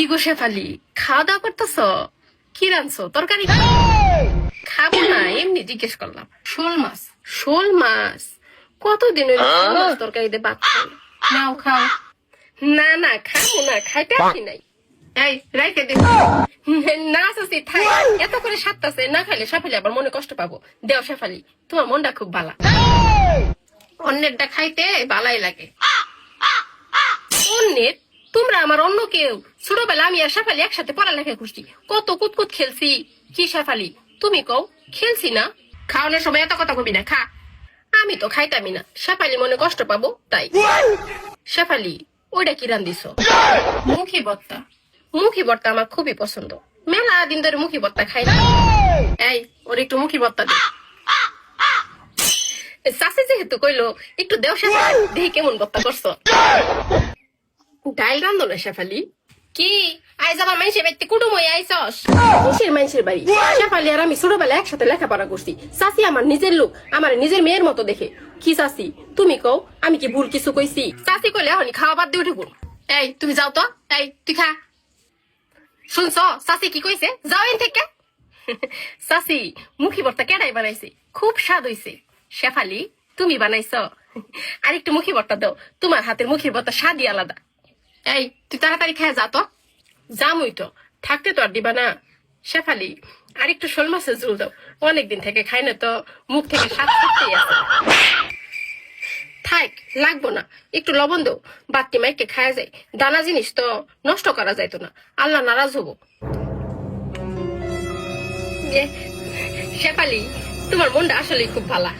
কি গো শেফালি, খাওয়া দাওয়া করতেছ? কি রাঁধছো? তরকারি? খাবো না, এমনি জিজ্ঞেস করলাম। শোল মাছ? শোল মাছ? কতদিন হইলো শোল মাছ তরকারি দিয়ে ভাত খাই? নাও খাও। না না, খাবো না, খাইতে আসি নাই। এই রাইতে দে। না চাচি থাই, এত করে সাতটাছে, না খাইলে শেফালি আবার মনে কষ্ট পাবো। দেও শেফালি, তোমার মনটা খুব ভালা। অন্যেরটা খাইতে ভালাই লাগে। অন্যের? তোমরা আমার অন্য কেউ? ছোটবেলা আমি আর শেফালি একসাথে পড়ালেখা করছি, কত কুতকুত খেলছি। কি শেফালি, তুমি কও খেলছি না? খাওয়ানোর সময় এত কথা কবি না, খা। আমি তো খাইতামি না, শেফালি মনে কষ্ট পাবো তাই। শেফালি, ওইটা কি রান্ধিছ? মুখি ভর্তা। মুখি ভর্তা আমার খুবই পছন্দ, মেলা দিন ধরে মুখি ভর্তা খাই না। এই, ওর একটু মুখি ভর্তা দে। চাষি যেহেতু কইলো একটু দেও শেফালি, দেখি কেমন ভর্তা করছো। ডাইল রান্ধো না শেফালি? কি আইজ আবার মানুষের বাড়িতে কুটুম হয়ে আইসস? কিসের মানুষের বাড়ি? শেফালি আর আমি ছোটবেলা একসাথে লেখাপড়া করছি। চাচি আমার নিজের লোক, আমার নিজের মেয়ের মতো দেখে। কি চাচি, তুমি কও আমি কি ভুল কিছু কইছি? চাচি কইলে এখনই খাওয়া বাদ দিয়ে উঠে। এই তুমি যাও তো, এই তুই খা। শুনছ চাচি কি কইছে? যাও এন থেকে। চাচি, মুখি ভর্তা কেডাই বানাইছে? খুব স্বাদ হইছে। শেফালি, তুমি বানাইছ? আরেকটু মুখি ভর্তা দাও, তোমার হাতের মুখির ভর্তা স্বাদই আলাদা। এই তুই তাড়াতাড়ি খেয়ে যা তো। জামুই তো, থাকতে তো আর দিবা না। শেফালি, আর একটু শোল মাছের ঝোল দাও, অনেকদিন থেকে খাই না তো, মুখ থেকে স্বাদ ফুটতেই আছে। থাক, লাগবো না, একটু লবণ দাও, বাত্তি মাইকে খাওয়া যায়। দানা জিনিস তো নষ্ট করা যাইতো না, আল্লাহ নারাজ হবো। শেফালি, তোমার মনটা আসলেই খুব ভালা।